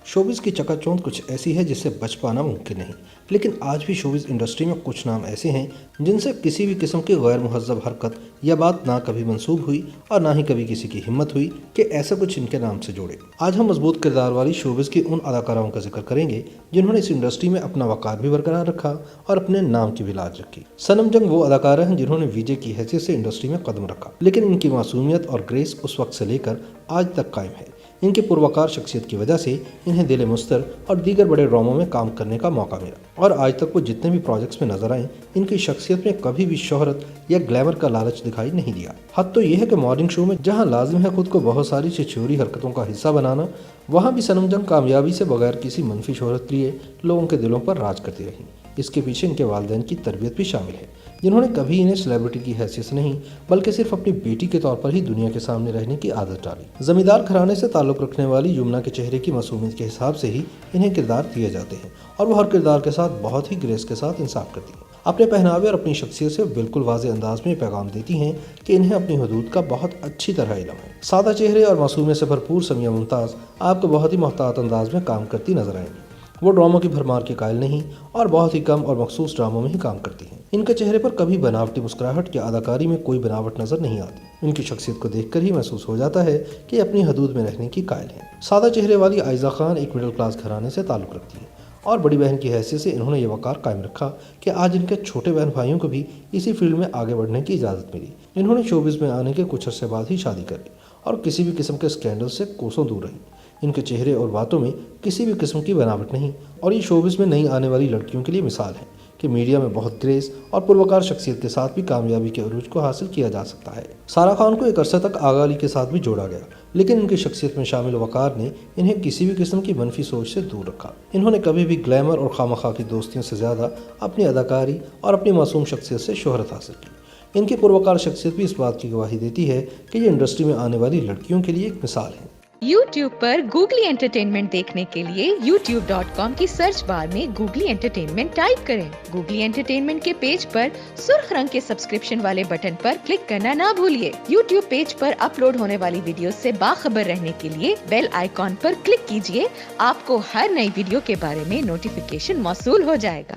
Showbiz की चकाचौंध कुछ ऐसी है जिससे बच पाना मुमकिन नहीं। लेकिन आज भी शोबिज़ इंडस्ट्री में कुछ नाम ऐसे हैं जिनसे किसी भी किस्म की गैर मुहज़्ज़ब हरकत या बात ना कभी मंसूब हुई और ना ही कभी किसी की हिम्मत हुई कि ऐसा कुछ इनके नाम से जोड़े। आज हम मजबूत किरदार वाली शोबिज़ की उन अदाकाराओं का जिक्र करेंगे जिन्होंने इस इंडस्ट्री में अपना वक़ार भी बरकरार रखा और अपने नाम की भी लाज रखी। सनम जंग वो अदाकारा हैं जिन्होंने वीजे की हैसियत से इंडस्ट्री में कदम रखा, लेकिन इनकी मासूमियत और ग्रेस उस वक्त से लेकर आज तक कायम है। इनके पुरवकार शख्सियत की वजह से इन्हें दिल मुस्तर और दीगर बड़े ड्रामों में काम करने का मौका मिला और आज तक वो जितने भी प्रोजेक्ट्स में नजर आए, इनकी शख्सियत में कभी भी शोहरत या ग्लैमर का लालच दिखाई नहीं दिया। हद तो यह है कि मॉर्निंग शो में जहां लाजिम है खुद को बहुत सारी छिछोरी हरकतों का हिस्सा बनाना, वहां भी सनम जंग कामयाबी से बगैर किसी मनफी शोहरत लिए लोगों के दिलों पर राज करती रही। इसके पीछे इनके वालिदैन की तरबियत भी शामिल है, जिन्होंने कभी इन्हें सेलिब्रिटी की हैसियत नहीं बल्कि सिर्फ अपनी बेटी के तौर पर ही दुनिया के सामने रहने की आदत डाली। जमींदार घराने से ताल्लुक रखने वाली यमुना के चेहरे की मासूमियत के हिसाब से ही इन्हें किरदार दिए जाते हैं और वो हर किरदार के साथ बहुत ही ग्रेस के साथ इंसाफ करती हैं। अपने पहनावे और अपनी शख्सियत से बिल्कुल वाज़ेह अंदाज में पैगाम देती हैं कि इन्हें अपनी हदूद का बहुत अच्छी तरह इल्म है। सादा चेहरे और मासूमियत से भरपूर समिया मुमताज़ आपको बहुत ही मोहतात अंदाज में काम करती नजर आएंगी। वो ड्रामों की भरमार के कायल नहीं और बहुत ही कम और मखसूस ड्रामों में ही काम करती हैं। इनके चेहरे पर कभी बनावटी मुस्कुराहट या अदाकारी में कोई बनावट नजर नहीं आती। इनकी शख्सियत को देखकर ही महसूस हो जाता है कि अपनी हदूद में रहने की कायल हैं। सादा चेहरे वाली आयजा खान एक मिडिल क्लास घराने से ताल्लुक़ रखती हैं और बड़ी बहन की हैसियत से इन्होंने ये वक़ार कायम रखा कि आज इनके छोटे बहन भाइयों को भी इसी फील्ड में आगे बढ़ने की इजाज़त मिली। इन्होंने शोबिज़ में आने के कुछ अर्से बाद ही शादी करी और किसी भी किस्म के स्कैंडल से कोसों दूर रही। इनके चेहरे और बातों में किसी भी किस्म की बनावट नहीं और ये शोबिज़ में नई आने वाली लड़कियों के लिए मिसाल है कि मीडिया में बहुत ग्रेस और पुरवकार शख्सियत के साथ भी कामयाबी के अरूज को हासिल किया जा सकता है। सारा खान को एक अरसे तक आगा अली के साथ भी जोड़ा गया, लेकिन इनकी शख्सियत में शामिल वक़ार ने इन्हें किसी भी किस्म की मनफी सोच से दूर रखा। इन्होंने कभी भी ग्लैमर और खामखा की दोस्तियों से ज़्यादा अपनी अदाकारी और अपनी मासूम शख्सियत से शोहरत हासिल की। इनकी पुरवकार शख्सियत भी इस बात की गवाही देती है कि ये इंडस्ट्री में आने वाली लड़कियों के लिए एक मिसाल है। YouTube पर गूगली एंटरटेनमेंट देखने के लिए youtube.com की सर्च बार में गूगली एंटरटेनमेंट टाइप करें। गूगली एंटरटेनमेंट के पेज पर सुर्ख रंग के सब्सक्रिप्शन वाले बटन पर क्लिक करना ना भूलिए। YouTube पेज पर अपलोड होने वाली वीडियो से बाखबर रहने के लिए बेल आइकॉन पर क्लिक कीजिए। आपको हर नई वीडियो के बारे में नोटिफिकेशन मौसूल हो जाएगा।